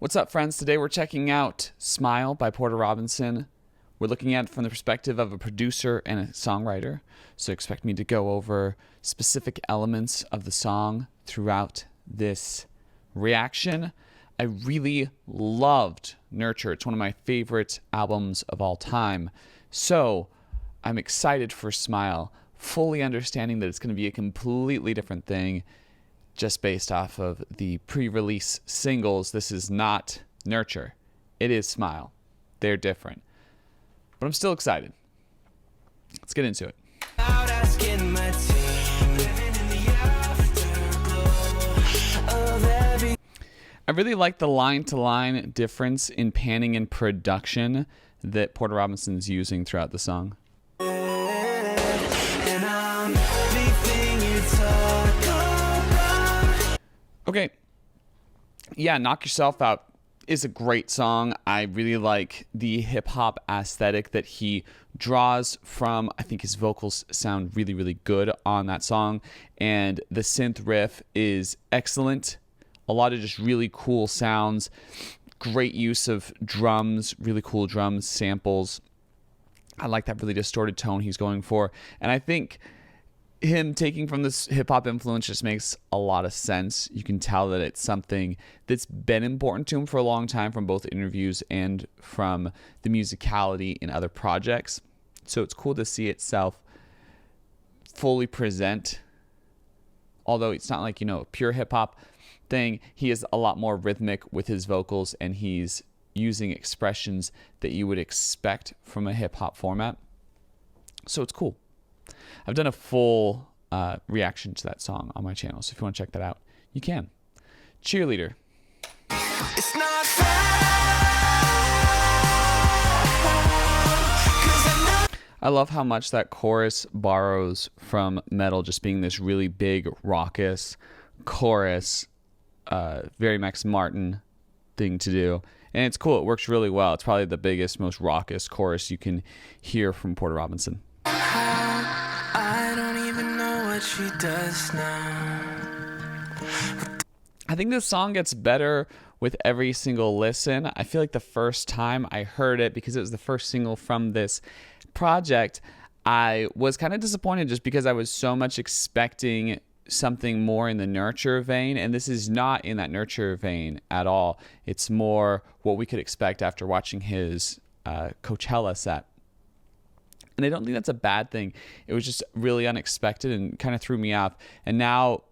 What's up, friends? Today we're checking out Smile by Porter Robinson. We're looking at it from the perspective of a producer and a songwriter, so expect me to go over specific elements of the song throughout this reaction. I really loved Nurture. It's one of my favorite albums of all time. So I'm excited for Smile, fully understanding that it's going to be a completely different thing just based off of the pre-release singles. This is not Nurture. It is Smile. They're different. But I'm still excited. Let's get into it. I really like the line-to-line difference in panning and production that Porter Robinson's using throughout the song. Okay, yeah, Knock Yourself Out is a great song. I really like the hip-hop aesthetic that he draws from. I think his vocals sound really, really good on that song, and the synth riff is excellent. A lot of just really cool sounds, great use of drums, really cool drums, samples. I like that really distorted tone he's going for, and I think him taking from this hip-hop influence just makes a lot of sense. You can tell that it's something that's been important to him for a long time from both interviews and from the musicality in other projects. So it's cool to see itself fully present. Although it's not like, a pure hip-hop thing, he is a lot more rhythmic with his vocals, and he's using expressions that you would expect from a hip-hop format. So it's cool. I've done a full reaction to that song on my channel, so if you want to check that out, you can. Cheerleader. It's not fair, I love how much that chorus borrows from metal, just being this really big, raucous chorus, very Max Martin thing to do. And it's cool. It works really well. It's probably the biggest, most raucous chorus you can hear from Porter Robinson. I don't even know what she does now. I think this song gets better with every single listen. I feel like the first time I heard it, because it was the first single from this project, I was kind of disappointed just because I was so much expecting something more in the Nurture vein, and this is not in that Nurture vein at all. It's more what we could expect after watching his Coachella set. And I don't think that's a bad thing. It was just really unexpected and kind of threw me off. And now,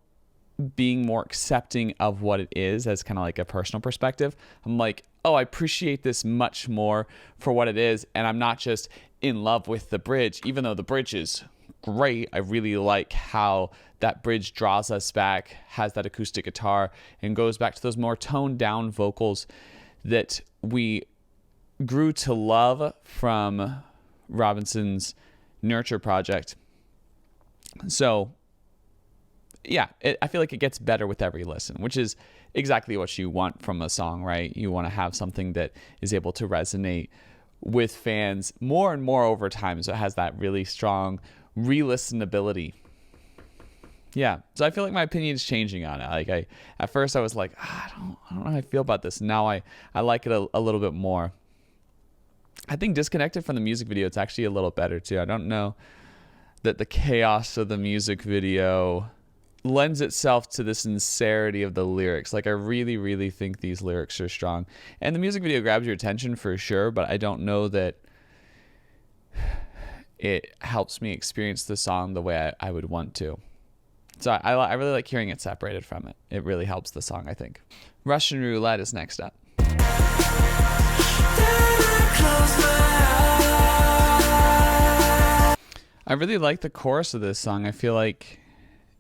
being more accepting of what it is as kind of like a personal perspective, I'm like, oh, I appreciate this much more for what it is. And I'm not just in love with the bridge, even though the bridge is great. I really like how that bridge draws us back, has that acoustic guitar, and goes back to those more toned down vocals that we grew to love from Robinson's Nurture project. So yeah, I feel like it gets better with every listen, which is exactly what you want from a song, right? You want to have something that is able to resonate with fans more and more over time, so it has that really strong re-listenability. Yeah, so I feel like my opinion is changing on it. Like at first I was like, I don't know how I feel about this. Now I like it a little bit more. I think disconnected from the music video, it's actually a little better too. I don't know that the chaos of the music video lends itself to the sincerity of the lyrics. Like I really, really think these lyrics are strong. And the music video grabs your attention for sure, but I don't know that it helps me experience the song the way I would want to. So I really like hearing it separated from it. It really helps the song, I think. Russian Roulette is next up. I really like the chorus of this song. I feel like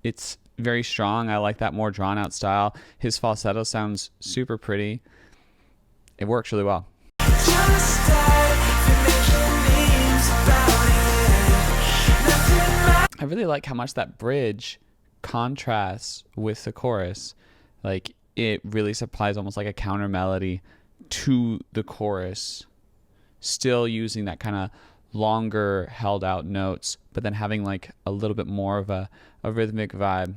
it's very strong. I like that more drawn out style. His falsetto sounds super pretty. It works really well. I really like how much that bridge contrasts with the chorus. Like it really supplies almost like a counter melody to the chorus, still using that kind of longer held out notes, but then having like a little bit more of a rhythmic vibe.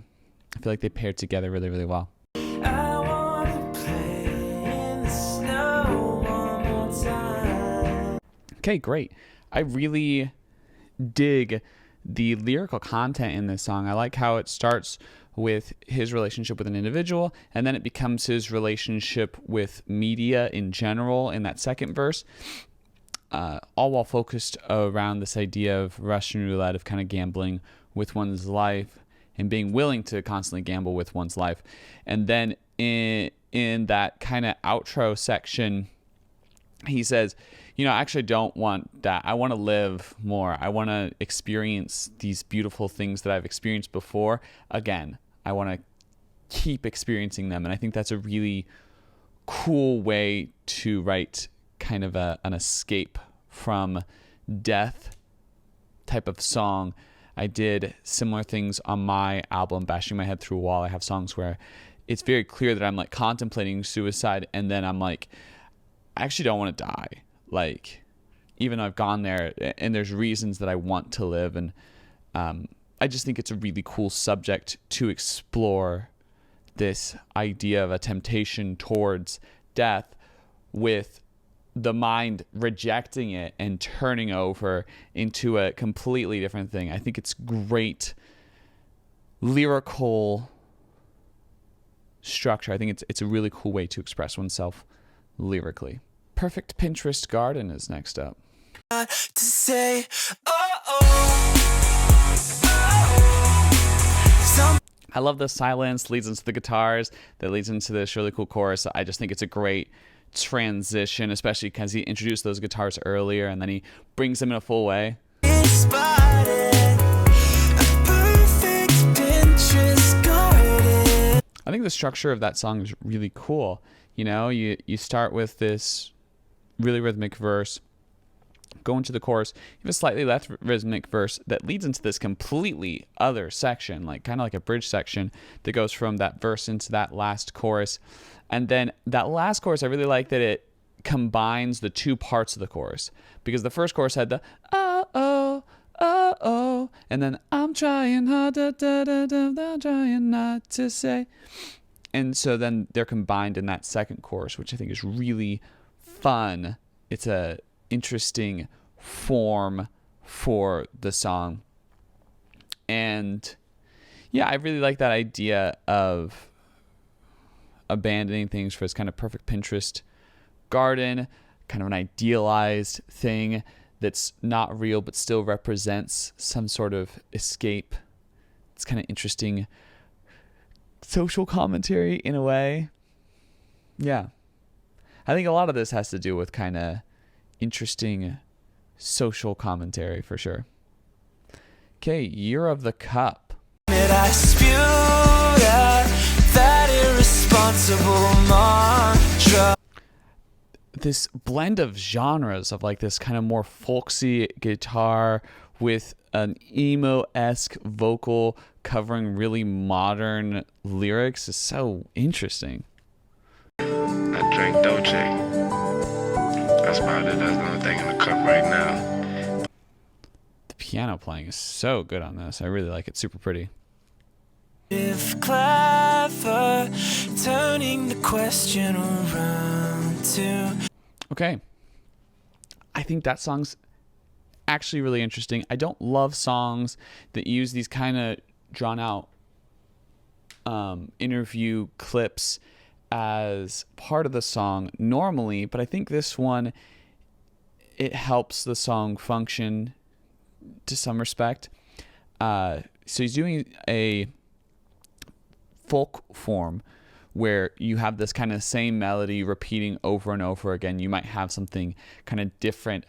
I feel like they paired together really, really well. I wanna play in the Okay, great. I really dig the lyrical content in this song. I like how it starts with his relationship with an individual, and then it becomes his relationship with media in general in that second verse, all while focused around this idea of Russian roulette, of kind of gambling with one's life and being willing to constantly gamble with one's life. And then in that kind of outro section, he says, I actually don't want that. I want to live more. I want to experience these beautiful things that I've experienced before. Again, I want to keep experiencing them. And I think that's a really cool way to write kind of an escape from death type of song. I did similar things on my album, Bashing My Head Through a Wall. I have songs where it's very clear that I'm like contemplating suicide, and then I'm like, I actually don't want to die. Like, even though I've gone there, and there's reasons that I want to live. And I just think it's a really cool subject to explore, this idea of a temptation towards death with the mind rejecting it and turning over into a completely different thing. I think it's great lyrical structure. I think it's a really cool way to express oneself lyrically. Perfect Pinterest Garden is next up. To say, I love the silence leads into the guitars that leads into this really cool chorus. I just think it's a great transition, especially because he introduced those guitars earlier and then he brings them in a full way. I think the structure of that song is really cool. You start with this really rhythmic verse, go into the chorus, you have a slightly less rhythmic verse that leads into this completely other section, like kind of like a bridge section that goes from that verse into that last chorus. And then that last chorus, I really like that it combines the two parts of the chorus, because the first chorus had the oh, and then I'm trying hard, I'm trying not to say. And so then they're combined in that second chorus, which I think is really fun. It's a interesting form for the song. And yeah, I really like that idea of abandoning things for this kind of perfect Pinterest garden, kind of an idealized thing that's not real but still represents some sort of escape. It's kind of interesting social commentary in a way. Yeah. I think a lot of this has to do with kind of interesting social commentary for sure. Okay, Year of the Cup. I spewed out that irresponsible mantra. This blend of genres of like this kind of more folksy guitar with an emo-esque vocal covering really modern lyrics is so interesting. I drink Dolce. That's about it. That's the only thing in the cup right now. The piano playing is so good on this. I really like it. Super pretty. If clever, turning the question around to. Okay. I think that song's actually really interesting. I don't love songs that use these kind of drawn out interview clips as part of the song normally, but I think this one, it helps the song function to some respect. So he's doing a folk form where you have this kind of same melody repeating over and over again. You might have something kind of different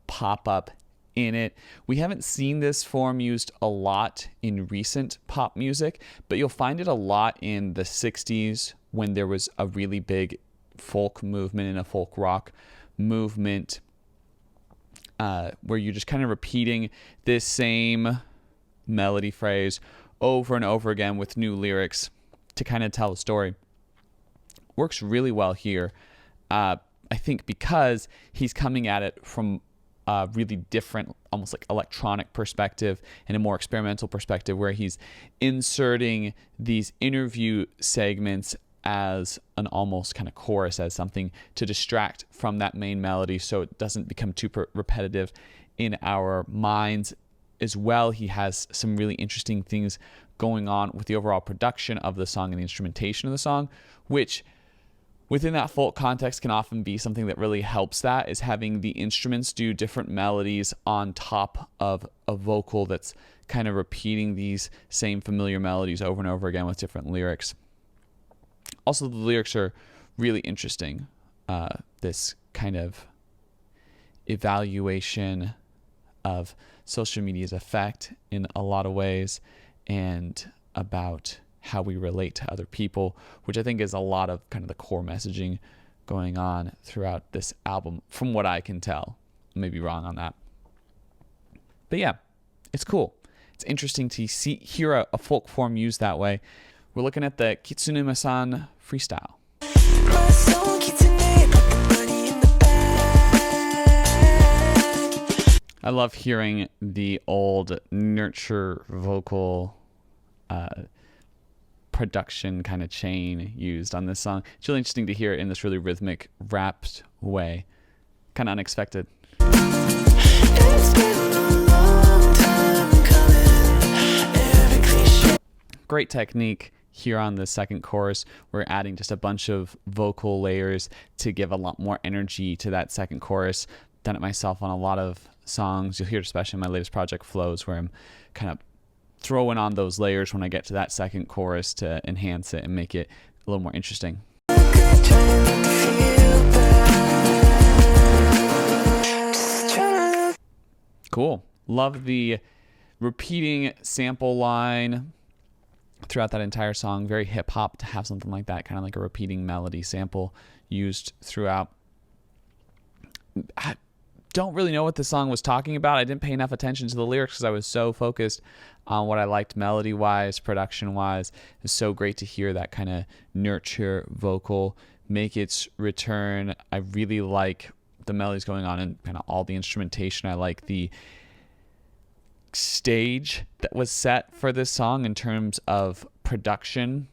pop up in it. We haven't seen this form used a lot in recent pop music, but you'll find it a lot in the 60s when there was a really big folk movement and a folk rock movement, where you're just kind of repeating this same melody phrase over and over again with new lyrics to kind of tell a story. Works really well here, I think, because he's coming at it from a really different, almost like electronic perspective and a more experimental perspective, where he's inserting these interview segments as an almost kind of chorus, as something to distract from that main melody so it doesn't become too repetitive in our minds. As well, he has some really interesting things going on with the overall production of the song and the instrumentation of the song, which within that folk context can often be something that really helps. That is having the instruments do different melodies on top of a vocal that's kind of repeating these same familiar melodies over and over again with different lyrics. Also, the lyrics are really interesting. This kind of evaluation of social media's effect in a lot of ways, and about how we relate to other people, which I think is a lot of kind of the core messaging going on throughout this album, from what I can tell. I may be wrong on that. But yeah, it's cool. It's interesting to hear a folk form used that way. We're looking at the Kitsunuma-san freestyle. I love hearing the old nurture vocal production kind of chain used on this song. It's really interesting to hear it in this really rhythmic, rapped way. Kind of unexpected. Great technique here on the second chorus. We're adding just a bunch of vocal layers to give a lot more energy to that second chorus. Done it myself on a lot of songs. You'll hear it especially in my latest project, Flows, where I'm kind of throwing on those layers when I get to that second chorus to enhance it and make it a little more interesting. Cool. Love the repeating sample line throughout that entire song. Very hip hop to have something like that, kind of like a repeating melody sample used throughout. I don't really know what the song was talking about. I didn't pay enough attention to the lyrics because I was so focused on what I liked melody-wise, production-wise. It's so great to hear that kind of nurture vocal make its return. I really like the melodies going on and kind of all the instrumentation. I like the stage that was set for this song in terms of production.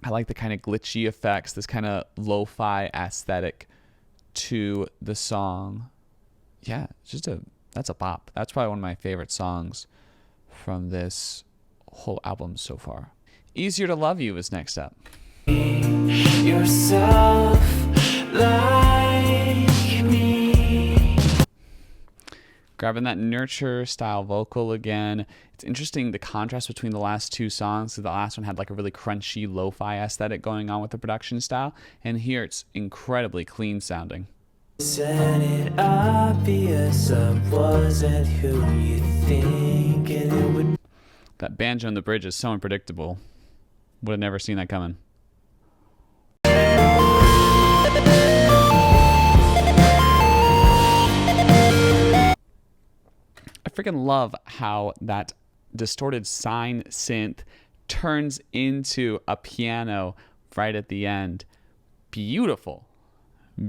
I like the kind of glitchy effects, this kind of lo-fi aesthetic to the song. Yeah, that's a bop. That's probably one of my favorite songs from this whole album so far. Easier to Love You is next up. Yourself like me. Grabbing that nurture style vocal again. It's interesting the contrast between the last two songs. So the last one had like a really crunchy lo-fi aesthetic going on with the production style, and here it's incredibly clean sounding. Said it obvious I wasn't who you think it would. That banjo on the bridge is so unpredictable. Would have never seen that coming. I freaking love how that distorted sine synth turns into a piano right at the end. Beautiful.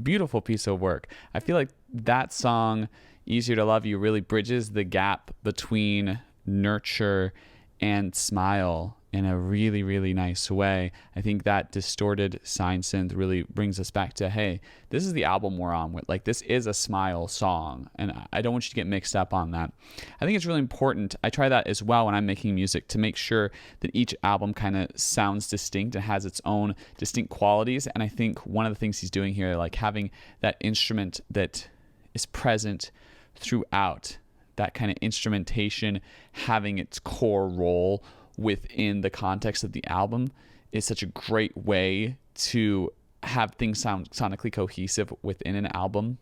Beautiful piece of work. I feel like that song, Easier to Love You, really bridges the gap between Nurture and Smile in a really, really nice way. I think that distorted sine synth really brings us back to, hey, this is the album we're on with. Like, this is a Smile song, and I don't want you to get mixed up on that. I think it's really important. I try that as well when I'm making music, to make sure that each album kind of sounds distinct and has its own distinct qualities. And I think one of the things he's doing here, like having that instrument that is present throughout, that kind of instrumentation having its core role within the context of the album, is such a great way to have things sound sonically cohesive within an album.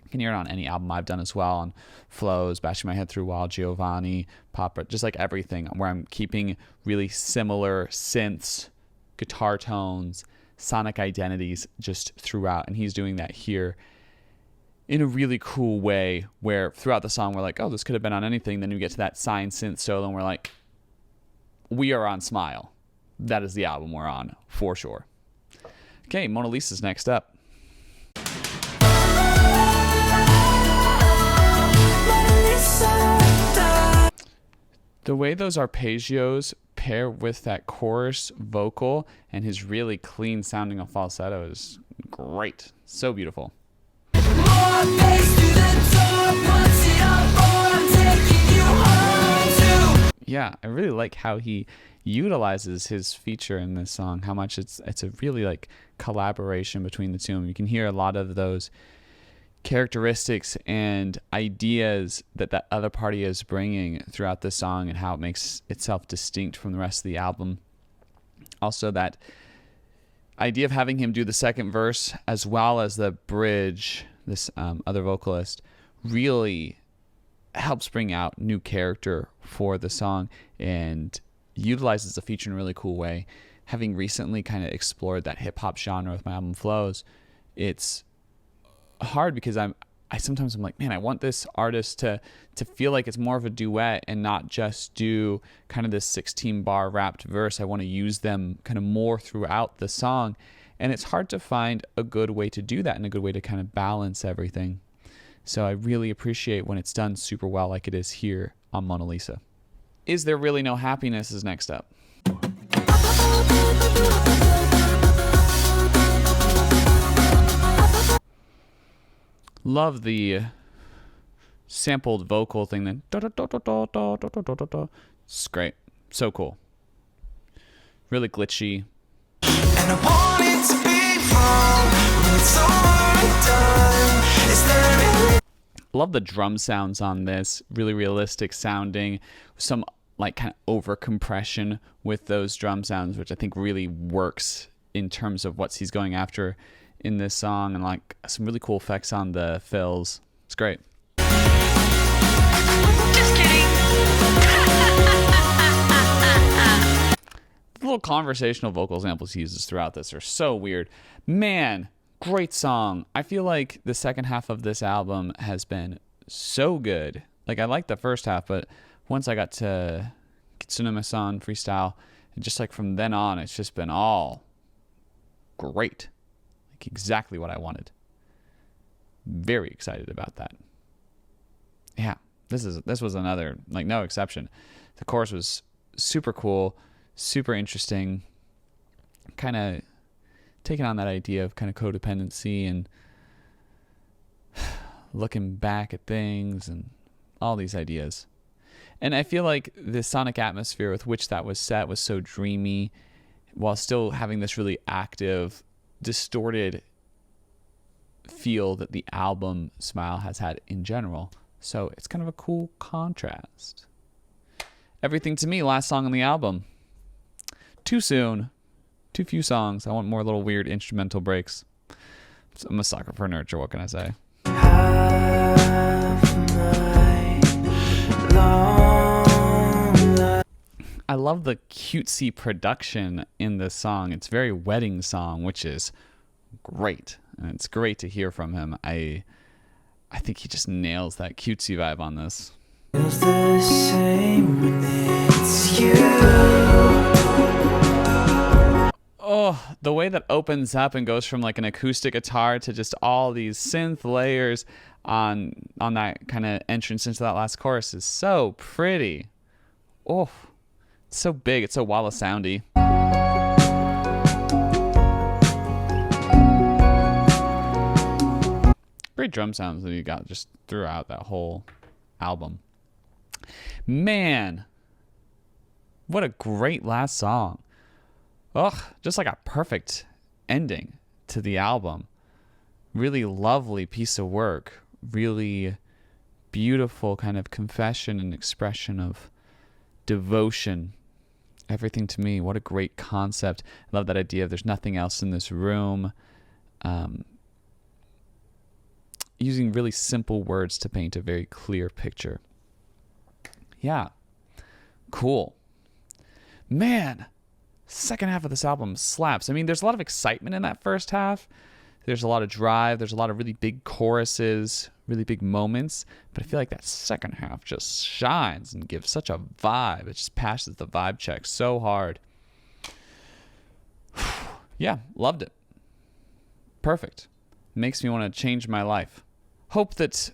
You can hear it on any album I've done as well, on Flows, Bashing My Head Through Wild Giovanni, Pop, just like everything, where I'm keeping really similar synths, guitar tones, sonic identities just throughout. And he's doing that here in a really cool way, where throughout the song we're like, oh, this could have been on anything. Then we get to that sine synth solo and we're like, we are on Smile. That is the album we're on, for sure. Okay, Mona Lisa's next up. The way those arpeggios paired with that chorus vocal and his really clean sounding of falsetto is great. So beautiful. More bass to the top, once it all, I'm taking you home to. Yeah, I really like how he utilizes his feature in this song, how much it's a really like collaboration between the two of them. You can hear a lot of those characteristics and ideas that that other party is bringing throughout the song and how it makes itself distinct from the rest of the album. Also, that idea of having him do the second verse as well as the bridge, this other vocalist, really helps bring out new character for the song and utilizes the feature in a really cool way. Having recently kind of explored that hip-hop genre with my album Flows, it's hard because I sometimes I'm like, man, I want this artist to feel like it's more of a duet and not just do kind of this 16 bar rapped verse. I want to use them kind of more throughout the song, and it's hard to find a good way to do that and a good way to kind of balance everything. So I really appreciate when it's done super well like it is here on Mona Lisa. Is There Really No Happiness is next up. Love the sampled vocal thing. Then it's great. So cool. Really glitchy. And I want it to be wrong when it's over and done. Is there really Love the drum sounds on this. Really realistic sounding. Some like kind of over compression with those drum sounds, which I think really works in terms of what he's going after in this song, and like some really cool effects on the fills. It's great. Just kidding. The little conversational vocal samples he uses throughout this are so weird. Man, great song. I feel like the second half of this album has been so good. Like I liked the first half, but once I got to Kitsune-san freestyle, and just like from then on, it's just been all great. Like exactly what I wanted. Very excited about that. Yeah, this was another, like no exception. The chorus was super cool, super interesting, kind of taking on that idea of kind of codependency and looking back at things and all these ideas. And I feel like the sonic atmosphere with which that was set was so dreamy while still having this really active, distorted feel that the album Smile has had in general. So it's kind of a cool contrast. Everything to Me, last song on the album. Too soon. Too few songs. I want more little weird instrumental breaks. I'm a sucker for nurture, what can I say? I love the cutesy production in this song. It's very wedding song, which is great. And it's great to hear from him. I think he just nails that cutesy vibe on this. feels the same when it's you? Oh, the way that opens up and goes from like an acoustic guitar to just all these synth layers on that kind of entrance into that last chorus is so pretty. Oh, it's so big. It's so Walla soundy. Great drum sounds that you got just throughout that whole album. Man, what a great last song. Ugh, just like a perfect ending to the album. Really lovely piece of work. Really beautiful kind of confession and expression of devotion. Everything to me. What a great concept. I love that idea of there's nothing else in this room. Using really simple words to paint a very clear picture. Yeah. Cool. Man, second half of this album slaps. I mean, there's a lot of excitement in that first half. There's a lot of drive. There's a lot of really big choruses, really big moments. But I feel like that second half just shines and gives such a vibe. It just passes the vibe check so hard. Yeah, loved it. Perfect. Makes me want to change my life. Hope that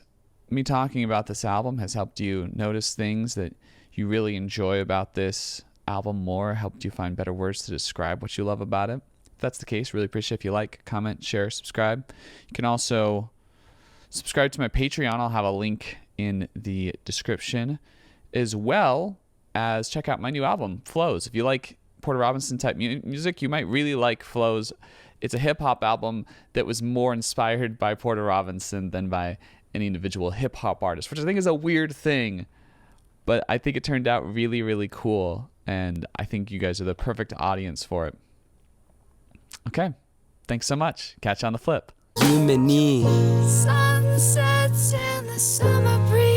me talking about this album has helped you notice things that you really enjoy about this album more, helped you find better words to describe what you love about it. If that's the case, really appreciate if you like, comment, share, subscribe. You can also subscribe to my Patreon. I'll have a link in the description, as well as check out my new album, Flows. If you like Porter Robinson type music, you might really like Flows. It's a hip hop album that was more inspired by Porter Robinson than by any individual hip hop artist, which I think is a weird thing, but I think it turned out really, really cool, and I think you guys are the perfect audience for it. Okay, thanks so much. Catch you on the flip. Sunsets in the summer breeze.